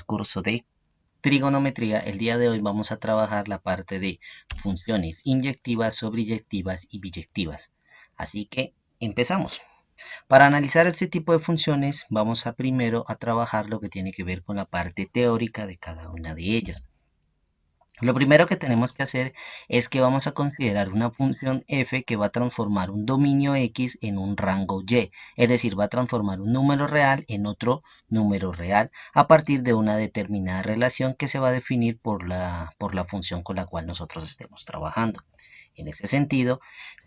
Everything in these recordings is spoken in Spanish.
el curso de trigonometría. El día de hoy vamos a trabajar la parte de funciones inyectivas, sobreyectivas y biyectivas. Así que empezamos. Para analizar este tipo de funciones vamos a primero a trabajar lo que tiene que ver con la parte teórica de cada una de ellas. Lo primero que tenemos que hacer es que vamos a considerar una función f que va a transformar un dominio x en un rango y, es decir, va a transformar un número real en otro número real a partir de una determinada relación que se va a definir por la función con la cual nosotros estemos trabajando. En este sentido,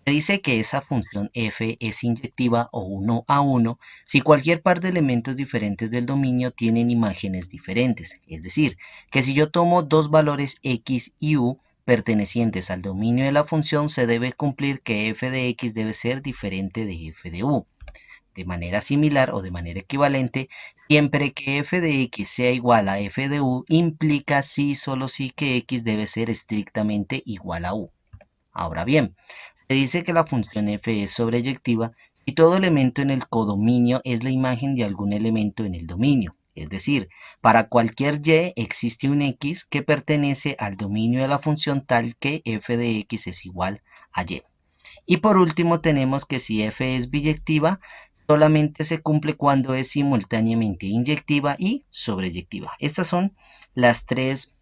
se dice que esa función f es inyectiva o 1 a 1 si cualquier par de elementos diferentes del dominio tienen imágenes diferentes. Es decir, que si yo tomo dos valores x y u pertenecientes al dominio de la función, se debe cumplir que f de x debe ser diferente de f de u. De manera similar o de manera equivalente, siempre que f de x sea igual a f de u, implica sí, solo sí que x debe ser estrictamente igual a u. Ahora bien, se dice que la función f es sobreyectiva si todo elemento en el codominio es la imagen de algún elemento en el dominio. Es decir, para cualquier y existe un x que pertenece al dominio de la función tal que f de x es igual a y. Y por último tenemos que si f es biyectiva, solamente se cumple cuando es simultáneamente inyectiva y sobreyectiva. Estas son las tres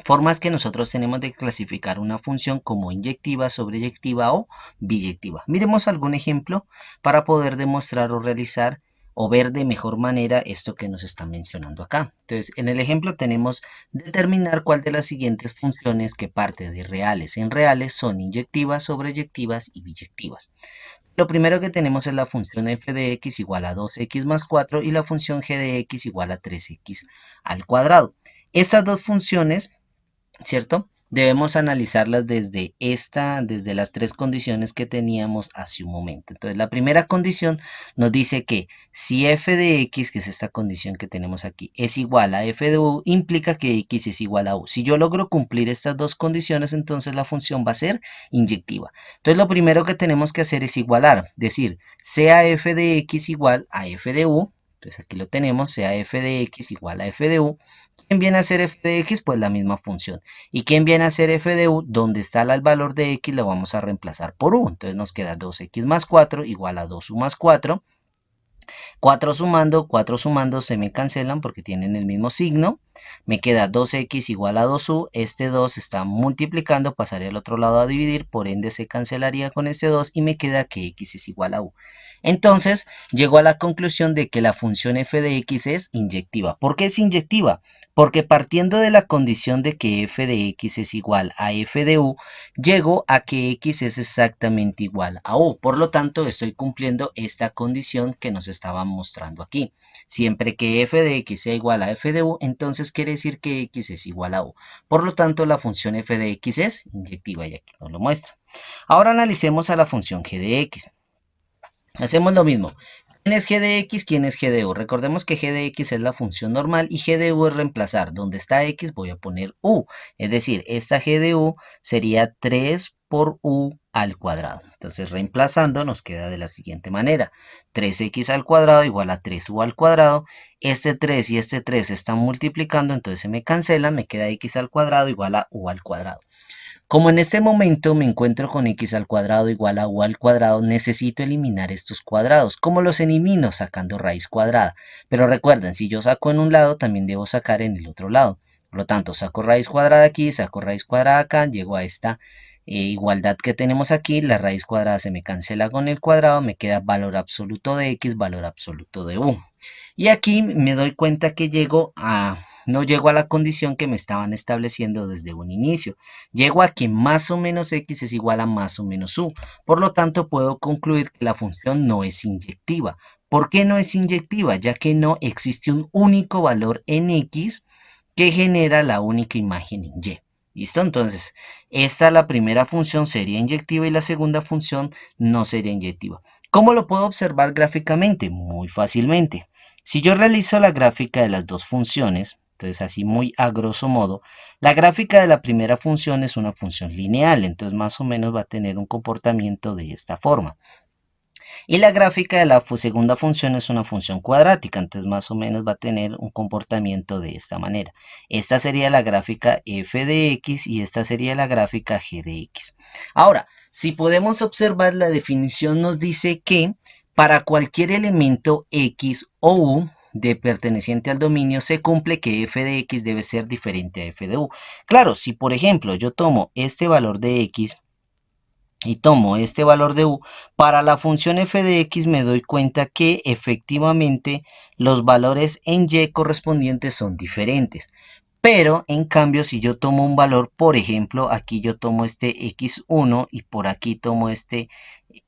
formas que nosotros tenemos de clasificar una función como inyectiva, sobreyectiva o biyectiva. Miremos algún ejemplo para poder demostrar o realizar o ver de mejor manera esto que nos está mencionando acá. Entonces, en el ejemplo tenemos determinar cuál de las siguientes funciones que parte de reales en reales son inyectivas, sobreyectivas y biyectivas. Lo primero que tenemos es la función f de x igual a 2x más 4 y la función g de x igual a 3x al cuadrado. Estas dos funciones, ¿cierto? Debemos analizarlas desde las tres condiciones que teníamos hace un momento. Entonces, la primera condición nos dice que si f de x, que es esta condición que tenemos aquí, es igual a f de u, implica que x es igual a u. Si yo logro cumplir estas dos condiciones, entonces la función va a ser inyectiva. Entonces, lo primero que tenemos que hacer es igualar, decir, sea f de x igual a f de u. Entonces, aquí lo tenemos, sea f de x igual a f de u. ¿Quién viene a ser f de x? Pues la misma función. ¿Y quién viene a ser f de u? Donde está el valor de x lo vamos a reemplazar por u. Entonces nos queda 2x más 4 igual a 2u más 4. 4 sumando se me cancelan porque tienen el mismo signo. Me queda 2x igual a 2u. Este 2 está multiplicando, pasaría al otro lado a dividir, por ende se cancelaría con este 2 y me queda que x es igual a u. Entonces, llego a la conclusión de que la función f de x es inyectiva. ¿Por qué es inyectiva? Porque partiendo de la condición de que f de x es igual a f de u, llego a que x es exactamente igual a u. Por lo tanto, estoy cumpliendo esta condición que nos estaban mostrando aquí. Siempre que f de x sea igual a f de u, entonces quiere decir que x es igual a u. Por lo tanto, la función f de x es inyectiva y aquí nos lo muestra. Ahora analicemos a la función g de x. Hacemos lo mismo. ¿Quién es g de x? ¿Quién es g de u? Recordemos que g de x es la función normal y g de u es reemplazar. Donde está x voy a poner u. Es decir, esta g de u sería 3 por u al cuadrado. Entonces reemplazando nos queda de la siguiente manera. 3x al cuadrado igual a 3u al cuadrado. Este 3 y este 3 se están multiplicando, entonces se me cancelan. Me queda x al cuadrado igual a u al cuadrado. Como en este momento me encuentro con x al cuadrado igual a u al cuadrado, necesito eliminar estos cuadrados. ¿Cómo los elimino? Sacando raíz cuadrada. Pero recuerden, si yo saco en un lado, también debo sacar en el otro lado. Por lo tanto, saco raíz cuadrada aquí, saco raíz cuadrada acá, llego a esta igualdad que tenemos aquí. La raíz cuadrada se me cancela con el cuadrado, me queda valor absoluto de x, valor absoluto de u. Y aquí me doy cuenta que no llego a la condición que me estaban estableciendo desde un inicio. Llego a que más o menos x es igual a más o menos u. Por lo tanto, puedo concluir que la función no es inyectiva. ¿Por qué no es inyectiva? Ya que no existe un único valor en x que genera la única imagen en y. ¿Listo? Entonces, la primera función sería inyectiva y la segunda función no sería inyectiva. ¿Cómo lo puedo observar gráficamente? Muy fácilmente. Si yo realizo la gráfica de las dos funciones, entonces así muy a grosso modo, la gráfica de la primera función es una función lineal, entonces más o menos va a tener un comportamiento de esta forma. Y la gráfica de la segunda función es una función cuadrática, entonces más o menos va a tener un comportamiento de esta manera. Esta sería la gráfica f de x y esta sería la gráfica g de x. Ahora, si podemos observar, la definición nos dice que para cualquier elemento x o u de perteneciente al dominio se cumple que f de x debe ser diferente a f de u. Claro, si por ejemplo yo tomo este valor de x y tomo este valor de u, para la función f de x me doy cuenta que efectivamente los valores en y correspondientes son diferentes. Pero en cambio, si yo tomo un valor, por ejemplo, aquí yo tomo este x1 y por aquí tomo este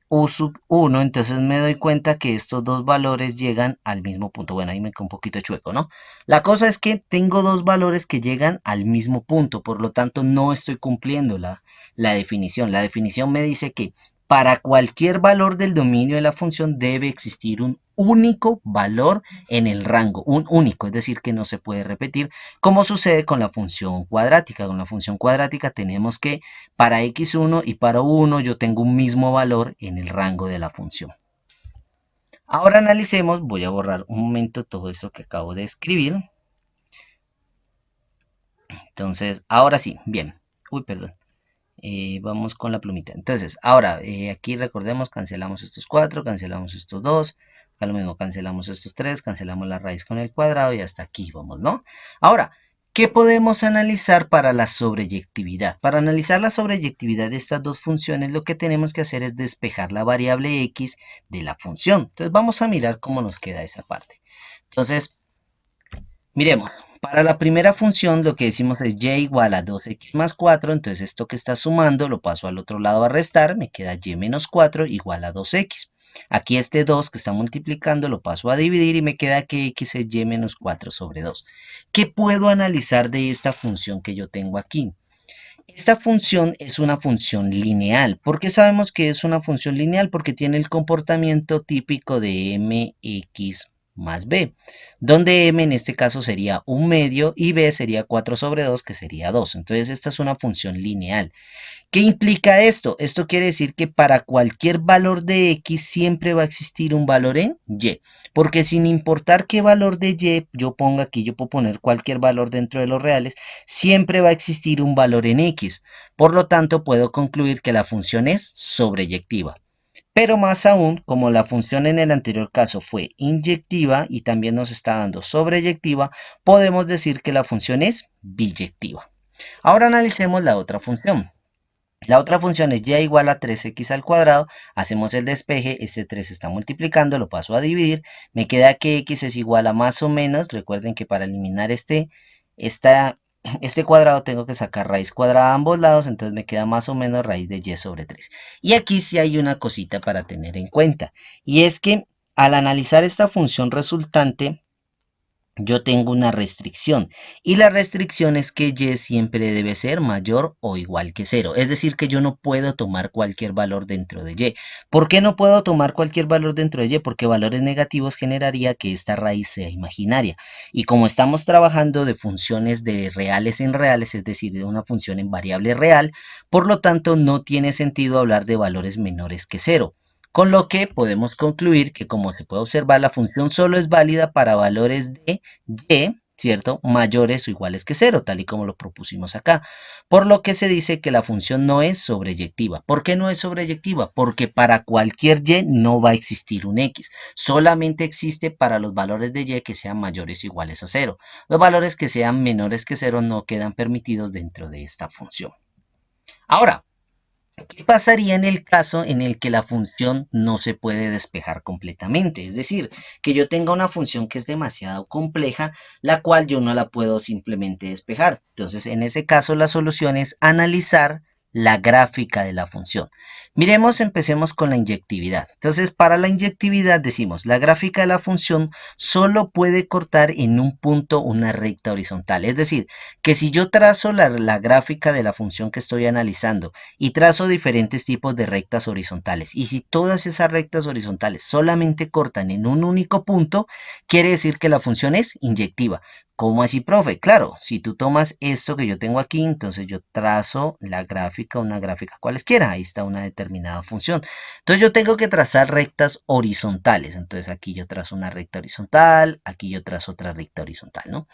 u sub 1, entonces me doy cuenta que estos dos valores llegan al mismo punto. Bueno, ahí me queda un poquito chueco, ¿no? La cosa es que tengo dos valores que llegan al mismo punto, por lo tanto no estoy cumpliendo la definición. La definición me dice que para cualquier valor del dominio de la función debe existir un único valor en el rango, un único, es decir, que no se puede repetir, como sucede con la función cuadrática. Con la función cuadrática tenemos que para x1 y para u1 yo tengo un mismo valor en el rango de la función. Ahora analicemos, voy a borrar un momento todo esto que acabo de escribir. Entonces, ahora sí, bien. Uy, perdón. Vamos con la plumita. Entonces, ahora, aquí recordemos, cancelamos estos 4, cancelamos estos 2, acá lo mismo, cancelamos estos 3, cancelamos la raíz con el cuadrado y hasta aquí vamos, ¿no? Ahora, ¿qué podemos analizar para la sobreyectividad? Para analizar la sobreyectividad de estas dos funciones, lo que tenemos que hacer es despejar la variable x de la función. Entonces, vamos a mirar cómo nos queda esta parte. Entonces, miremos, para la primera función lo que decimos es y igual a 2x más 4, entonces esto que está sumando lo paso al otro lado a restar, me queda y menos 4 igual a 2x. Aquí este 2 que está multiplicando lo paso a dividir y me queda que x es y menos 4 sobre 2. ¿Qué puedo analizar de esta función que yo tengo aquí? Esta función es una función lineal. ¿Por qué sabemos que es una función lineal? Porque tiene el comportamiento típico de mx más b, donde m en este caso sería 1 medio y b sería 4 sobre 2, que sería 2. Entonces esta es una función lineal. ¿Qué implica esto? Esto quiere decir que para cualquier valor de x siempre va a existir un valor en y, porque sin importar qué valor de y yo ponga aquí, yo puedo poner cualquier valor dentro de los reales, siempre va a existir un valor en x. Por lo tanto, puedo concluir que la función es sobreyectiva. Pero más aún, como la función en el anterior caso fue inyectiva y también nos está dando sobreyectiva, podemos decir que la función es biyectiva. Ahora analicemos la otra función. La otra función es y igual a 3x al cuadrado, hacemos el despeje, este 3 está multiplicando, lo paso a dividir, me queda que x es igual a más o menos, recuerden que para eliminar este cuadrado tengo que sacar raíz cuadrada a ambos lados, entonces me queda más o menos raíz de y sobre 3. Y aquí sí hay una cosita para tener en cuenta, y es que al analizar esta función resultante, yo tengo una restricción y la restricción es que y siempre debe ser mayor o igual que 0. Es decir, que yo no puedo tomar cualquier valor dentro de y. ¿Por qué no puedo tomar cualquier valor dentro de y? Porque valores negativos generaría que esta raíz sea imaginaria. Y como estamos trabajando de funciones de reales en reales, es decir, de una función en variable real, por lo tanto no tiene sentido hablar de valores menores que 0. Con lo que podemos concluir que, como se puede observar, la función solo es válida para valores de y, ¿cierto?, mayores o iguales que 0, tal y como lo propusimos acá. Por lo que se dice que la función no es sobreyectiva. ¿Por qué no es sobreyectiva? Porque para cualquier y no va a existir un x. Solamente existe para los valores de y que sean mayores o iguales a 0. Los valores que sean menores que 0 no quedan permitidos dentro de esta función. Ahora, ¿qué pasaría en el caso en el que la función no se puede despejar completamente? Es decir, que yo tenga una función que es demasiado compleja, la cual yo no la puedo simplemente despejar. Entonces, en ese caso, la solución es analizar la gráfica de la función. Miremos, empecemos con la inyectividad. Entonces, para la inyectividad decimos, la gráfica de la función solo puede cortar en un punto una recta horizontal. Es decir, que si yo trazo la gráfica de la función que estoy analizando y trazo diferentes tipos de rectas horizontales, y si todas esas rectas horizontales solamente cortan en un único punto, quiere decir que la función es inyectiva. ¿Cómo así, profe? Claro, si tú tomas esto que yo tengo aquí, entonces yo trazo la gráfica una gráfica cualesquiera. Ahí está una determinada función. Entonces yo tengo que trazar rectas horizontales. Entonces aquí yo trazo una recta horizontal, aquí yo trazo otra recta horizontal, ¿no?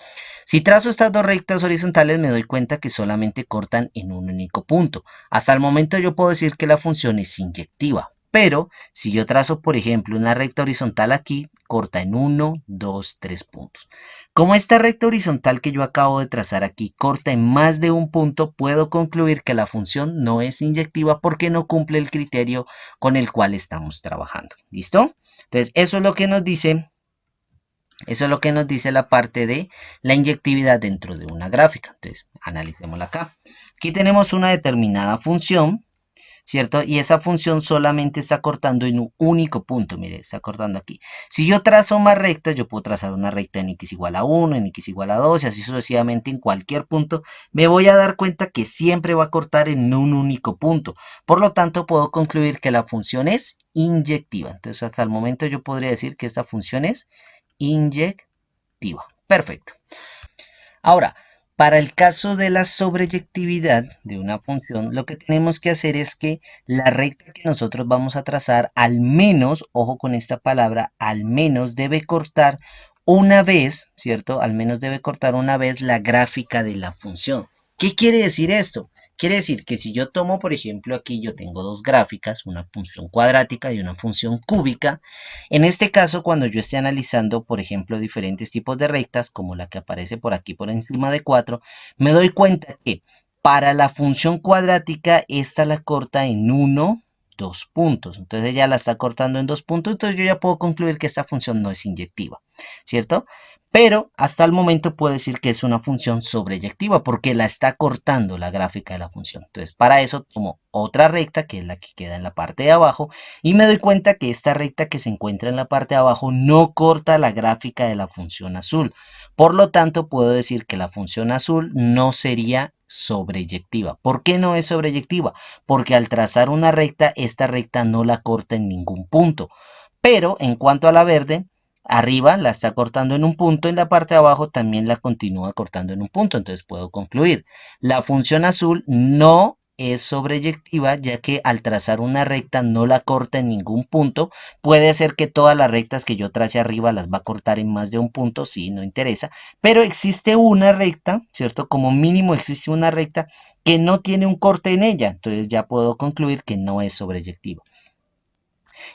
Si trazo estas dos rectas horizontales me doy cuenta que solamente cortan en un único punto. Hasta el momento yo puedo decir que la función es inyectiva. Pero si yo trazo, por ejemplo, una recta horizontal aquí, corta en 1, 2, 3 puntos. Como esta recta horizontal que yo acabo de trazar aquí corta en más de un punto, puedo concluir que la función no es inyectiva porque no cumple el criterio con el cual estamos trabajando. ¿Listo? Entonces, eso es lo que nos dice la parte de la inyectividad dentro de una gráfica. Entonces, analicémosla acá. Aquí tenemos una determinada función, ¿cierto? Y esa función solamente está cortando en un único punto, mire, está cortando aquí. Si yo trazo más rectas, yo puedo trazar una recta en x igual a 1, en x igual a 2, y así sucesivamente en cualquier punto, me voy a dar cuenta que siempre va a cortar en un único punto. Por lo tanto, puedo concluir que la función es inyectiva. Entonces, hasta el momento yo podría decir que esta función es inyectiva. Perfecto. Ahora, para el caso de la sobreyectividad de una función, lo que tenemos que hacer es que la recta que nosotros vamos a trazar, al menos, ojo con esta palabra, al menos debe cortar una vez, ¿cierto? Al menos debe cortar una vez la gráfica de la función. ¿Qué quiere decir esto? Quiere decir que si yo tomo, por ejemplo, aquí yo tengo dos gráficas, una función cuadrática y una función cúbica. En este caso, cuando yo esté analizando, por ejemplo, diferentes tipos de rectas, como la que aparece por aquí por encima de 4, me doy cuenta que para la función cuadrática, esta la corta en 1, 2 puntos. Entonces ella la está cortando en 2 puntos, entonces yo ya puedo concluir que esta función no es inyectiva, ¿cierto? Pero hasta el momento puedo decir que es una función sobreyectiva porque la está cortando la gráfica de la función. Entonces, para eso tomo otra recta, que es la que queda en la parte de abajo, y me doy cuenta que esta recta que se encuentra en la parte de abajo no corta la gráfica de la función azul. Por lo tanto, puedo decir que la función azul no sería sobreyectiva. ¿Por qué no es sobreyectiva? Porque al trazar una recta, esta recta no la corta en ningún punto. Pero en cuanto a la verde, arriba la está cortando en un punto, en la parte de abajo también la continúa cortando en un punto. Entonces puedo concluir, la función azul no es sobreyectiva, ya que al trazar una recta no la corta en ningún punto. Puede ser que todas las rectas que yo trace arriba las va a cortar en más de un punto, sí, no interesa, pero existe una recta, ¿cierto? Como mínimo existe una recta que no tiene un corte en ella, entonces ya puedo concluir que no es sobreyectiva.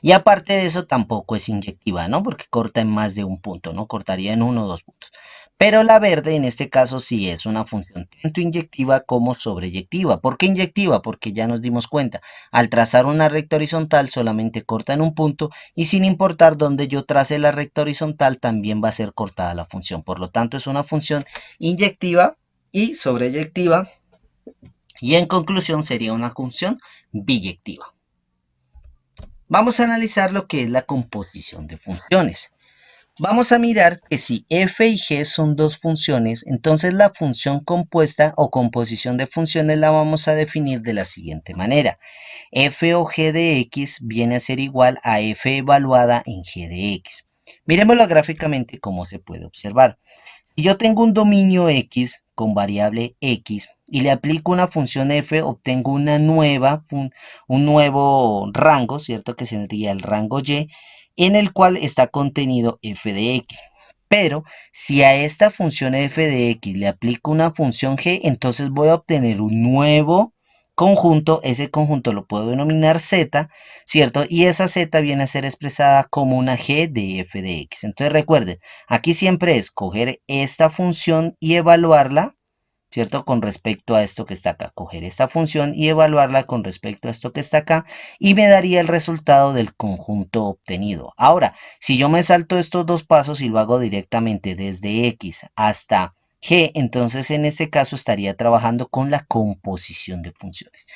Y aparte de eso, tampoco es inyectiva, ¿no? Porque corta en más de un punto, ¿no? Cortaría en 1 o 2 puntos. Pero la verde en este caso sí es una función tanto inyectiva como sobreyectiva. ¿Por qué inyectiva? Porque ya nos dimos cuenta. Al trazar una recta horizontal solamente corta en un punto y sin importar dónde yo trace la recta horizontal también va a ser cortada la función. Por lo tanto es una función inyectiva y sobreyectiva y en conclusión sería una función biyectiva. Vamos a analizar lo que es la composición de funciones. Vamos a mirar que si f y g son dos funciones, entonces la función compuesta o composición de funciones la vamos a definir de la siguiente manera. F o g de x viene a ser igual a f evaluada en g de x. Miremoslo gráficamente como se puede observar. Si yo tengo un dominio x con variable x y le aplico una función f, obtengo un nuevo rango, ¿cierto? Que sería el rango y, en el cual está contenido f de x. Pero si a esta función f de x le aplico una función g, entonces voy a obtener un nuevo conjunto. Ese conjunto lo puedo denominar z, ¿cierto? Y esa z viene a ser expresada como una g de f de x. Entonces recuerden, aquí siempre es coger esta función y evaluarla, ¿cierto? Con respecto a esto que está acá. Coger esta función y evaluarla con respecto a esto que está acá y me daría el resultado del conjunto obtenido. Ahora, si yo me salto estos dos pasos y lo hago directamente desde x hasta g, entonces en este caso estaría trabajando con la composición de funciones.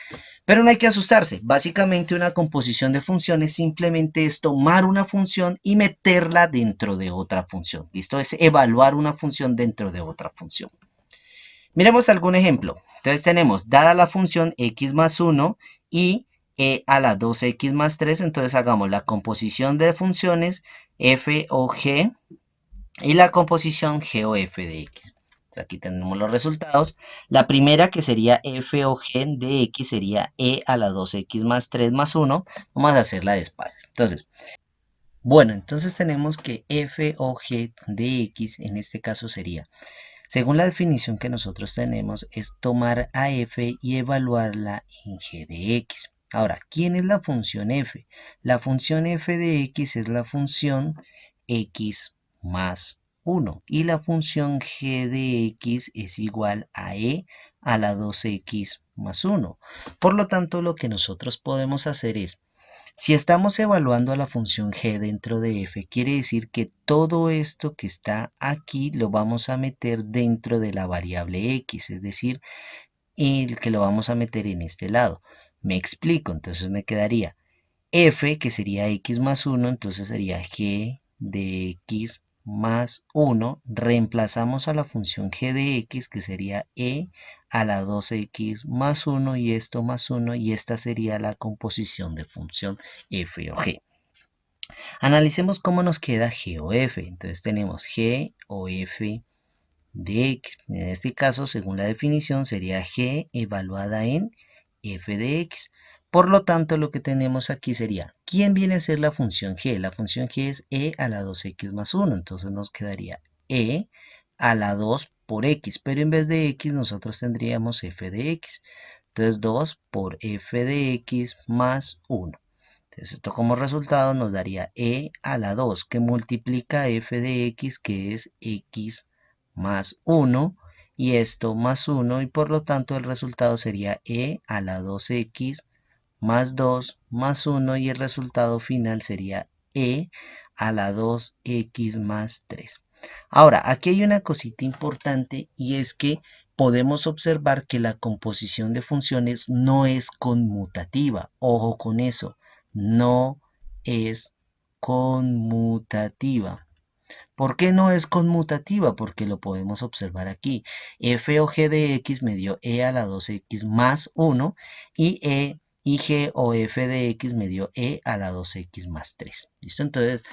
Pero no hay que asustarse. Básicamente una composición de funciones simplemente es tomar una función y meterla dentro de otra función. ¿Listo? Es evaluar una función dentro de otra función. Miremos algún ejemplo. Entonces tenemos, dada la función x más 1 y a la 2x más 3, entonces hagamos la composición de funciones f o g y la composición g o f de x. Aquí tenemos los resultados. La primera, que sería f o g de x, sería e a la 2x más 3 más 1. Vamos a hacerla despacio. Entonces, bueno, entonces tenemos que f o g de x en este caso sería, según la definición que nosotros tenemos, es tomar a f y evaluarla en g de x. Ahora, ¿quién es la función f? La función f de x es la función x más 1 y la función g de x es igual a e a la 2x más 1. Por lo tanto, lo que nosotros podemos hacer es, si estamos evaluando a la función g dentro de f, quiere decir que todo esto que está aquí lo vamos a meter dentro de la variable x, es decir, el que lo vamos a meter en este lado. Me explico, entonces me quedaría f, que sería x más 1, entonces sería g de x más 1. Reemplazamos a la función g de x, que sería e a la 2x más 1, y esto más 1, y esta sería la composición de función f o g. Analicemos cómo nos queda g o f. Entonces tenemos g o f de x. En este caso, según la definición, sería g evaluada en f de x. Por lo tanto, lo que tenemos aquí sería, ¿quién viene a ser la función g? La función g es e a la 2x más 1. Entonces nos quedaría e a la 2 por x. Pero en vez de x, nosotros tendríamos f de x. Entonces 2 por f de x más 1. Entonces esto como resultado nos daría e a la 2, que multiplica f de x, que es x más 1, y esto más 1, y por lo tanto el resultado sería e a la 2x más 2 más 1, y el resultado final sería e a la 2x más 3. Ahora, aquí hay una cosita importante, y es que podemos observar que la composición de funciones no es conmutativa. Ojo con eso, no es conmutativa. ¿Por qué no es conmutativa? Porque lo podemos observar aquí. F o g de x me dio e a la 2x más 1, y g o f de x me dio e a la 2x más 3. ¿Listo? Entonces,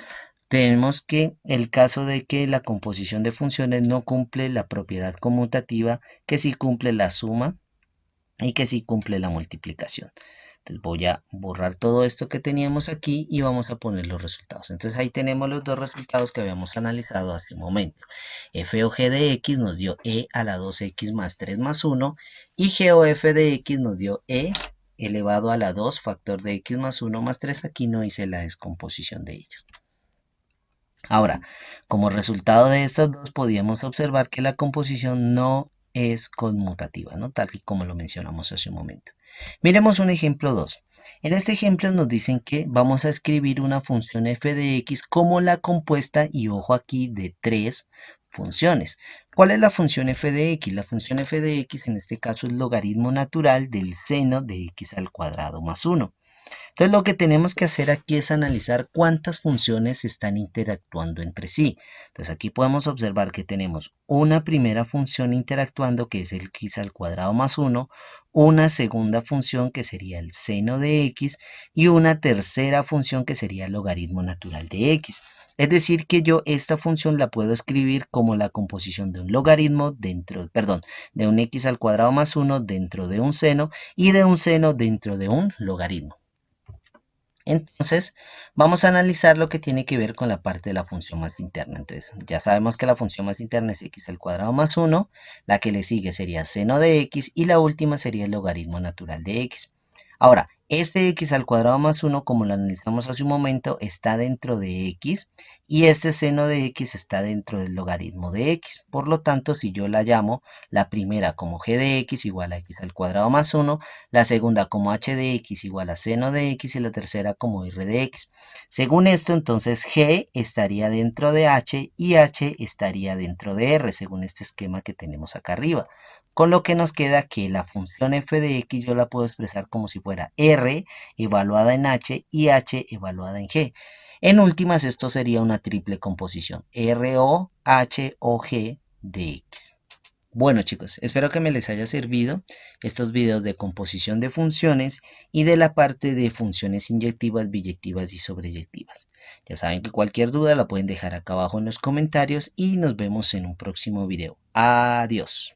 tenemos que el caso de que la composición de funciones no cumple la propiedad conmutativa, que sí cumple la suma y que sí cumple la multiplicación. Entonces voy a borrar todo esto que teníamos aquí y vamos a poner los resultados. Entonces ahí tenemos los dos resultados que habíamos analizado hace un momento. F o g de x nos dio e a la 2x más 3 más 1, y g o f de x nos dio e elevado a la 2 factor de x más 1 más 3. Aquí no hice la descomposición de ellos. Ahora, como resultado de estas dos, podíamos observar que la composición no es conmutativa, ¿no? Tal y como lo mencionamos hace un momento. Miremos un ejemplo 2. En este ejemplo nos dicen que vamos a escribir una función f de x como la compuesta, y ojo aquí, de tres funciones. ¿Cuál es la función f de x? La función f de x en este caso es logaritmo natural del seno de x al cuadrado más 1. Entonces lo que tenemos que hacer aquí es analizar cuántas funciones están interactuando entre sí. Entonces aquí podemos observar que tenemos una primera función interactuando, que es el x al cuadrado más 1, una segunda función que sería el seno de x, y una tercera función que sería el logaritmo natural de x. Es decir, que yo esta función la puedo escribir como la composición de un logaritmo de un x al cuadrado más 1 dentro de un seno, y de un seno dentro de un logaritmo. Entonces, vamos a analizar lo que tiene que ver con la parte de la función más interna. Entonces, ya sabemos que la función más interna es x al cuadrado más 1, la que le sigue sería seno de x, y la última sería el logaritmo natural de x. Ahora, este x al cuadrado más 1, como lo analizamos hace un momento, está dentro de x, y este seno de x está dentro del logaritmo de x. Por lo tanto, si yo la llamo la primera como g de x igual a x al cuadrado más 1, la segunda como h de x igual a seno de x, y la tercera como r de x. Según esto, entonces g estaría dentro de h y h estaría dentro de r, según este esquema que tenemos acá arriba. Con lo que nos queda que la función f de x yo la puedo expresar como si fuera r evaluada en h y h evaluada en g. En últimas, esto sería una triple composición, r o h o g de x. Bueno chicos, espero que me les haya servido estos videos de composición de funciones y de la parte de funciones inyectivas, biyectivas y sobreyectivas. Ya saben que cualquier duda la pueden dejar acá abajo en los comentarios y nos vemos en un próximo video. Adiós.